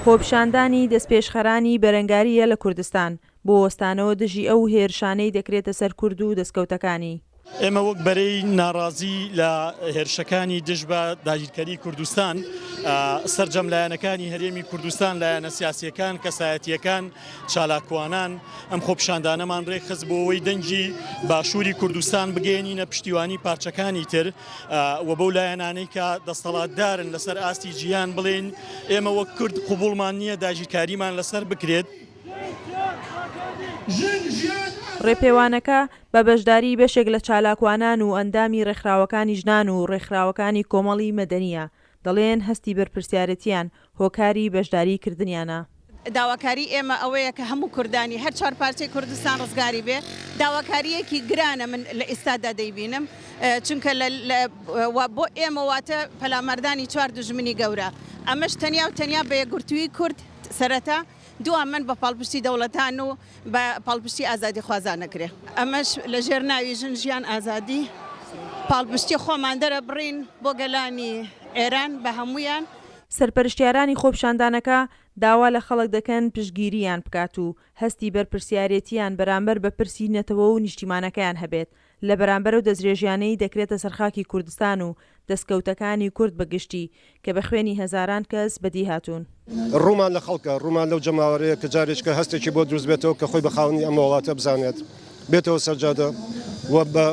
خۆپیشاندانی دەستپێشخەرانی بەرەنگاریە لە کوردستان بۆ وەستانەوە دژی ئەو هێرشانەی دەکرێتە سەر کورد و دەستکەوتەکانی. ئێمە وەک بەرەی ناڕازی لە هێرشەکانی دژ بە داگیرکەری کوردستان سەرجەملایەنەکانی هەرێمی کوردستان لایەنە سیاسیەکان کەسایەتیەکان چالاکوانان ئەم خۆپیشاندانەمان ڕێکخست بۆ ئەوەی دەنگی باشووری کوردستان بگەێنینە پشتیوانی پارچەکانی تر و بەو لایەنانەی کە دەسەڵاتدارن لەسەر ئاستی جیهان بڵێن ئێمە وەک کورد قوبوڵمان نییە داگیرکاریمان لەسەر بکرێت. ڕێپێوانەکە بە بەشداری بەشێک لە چالاکوانان و ئەندامی ڕێکخراوەکانی ژنان و ڕێکخراوەکانی کۆمەڵی مەدەنیە دەڵێن هەستی بەرپرسیارەتیان هۆکاری بەشداریکردنیانە. داواکاری ئێمە ئەوەیە کە هەموو کوردانی هەر چوار پارچەی کوردستان ڕزگاری بێ داواکاریەکی گرانە من لە ئێستادا دەیبینم چونکە بۆ ئێمە واتە پەلامەردانی چوار دژمنی گەورە ئەمەش تەنیا و تەنیا بە یەکگرتووی کورد سەرەتا دووە من بە پاڵپشتی دەوڵەتان و بە پاڵپشتی ئازادی خوازان نەکرێ ئەمەش لە ژێر ناوی ژن ژیان ئازادی پاڵپشتی خۆمان دەرە بڕین بۆ گەلانی ئێران بە هەمویان. سەرپەرشتیارانی خۆپیشاندانەکە داوا لە خەڵک دەکەن پشتگیریان بکات و هەستی بەرپرسیارەتیان بەرامبەر بە پرسی نەتەوە و نیشتیمانەکەیان هەبێت لە بەرامبەر و دەستدرێژیانەی دەکرێتە سەرخاکی کوردستان و دەستکەوتەکانی کورد بەگشتی کە بە خوێنی هەزاران کەس بەدی هاتوون. ڕوومان لە خەڵکە ڕوومان لەو جەماوەرەیە کە جارێککە هەستێکی بۆ دروست بێتەوە کە خۆی بە خاوەنی ئەم وڵاتە بزانێت بێتەوە سەرجادە و بە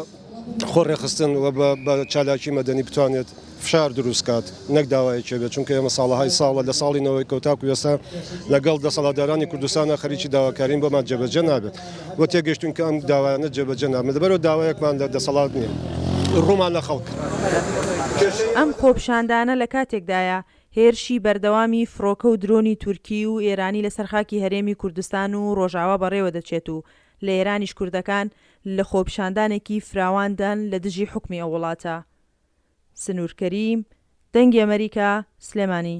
خۆڕێخستن و بە چالاکی مەدەنی بتوانێت فشار دروستکات نەک داوایەکێ بێت چونکە ئێمە ساڵەهای ساڵە لە ساڵینەوەی کەوتاکو ێستا لەگەڵ دەسەڵاتدارانی کوردستانە خەریکی داواکارین بۆمان جێبەجێ نابێت بۆ تێگەشتون کە ئەم داوایانە جێبەجێ نابێت لەبەرەوە داوایەکمان لە دەسەڵات نییە ڕوومان لە خەڵک. ئەم خۆپیشاندانە لە کاتێکدایە هێرشی بەردەوامی فڕۆکە و درۆنی تورکی و ئێرانی لە سەرخاکی هەرێمی کوردستان و ڕۆژاوا بەڕێوە دەچێت و لە ئێرانیش کوردەکان لە خۆپیشاندانێکی فراواندان لە دژی حکمی ئەو وڵاتە. سنوور کەریم، دەنگی ئەمریکا، سلێمانی.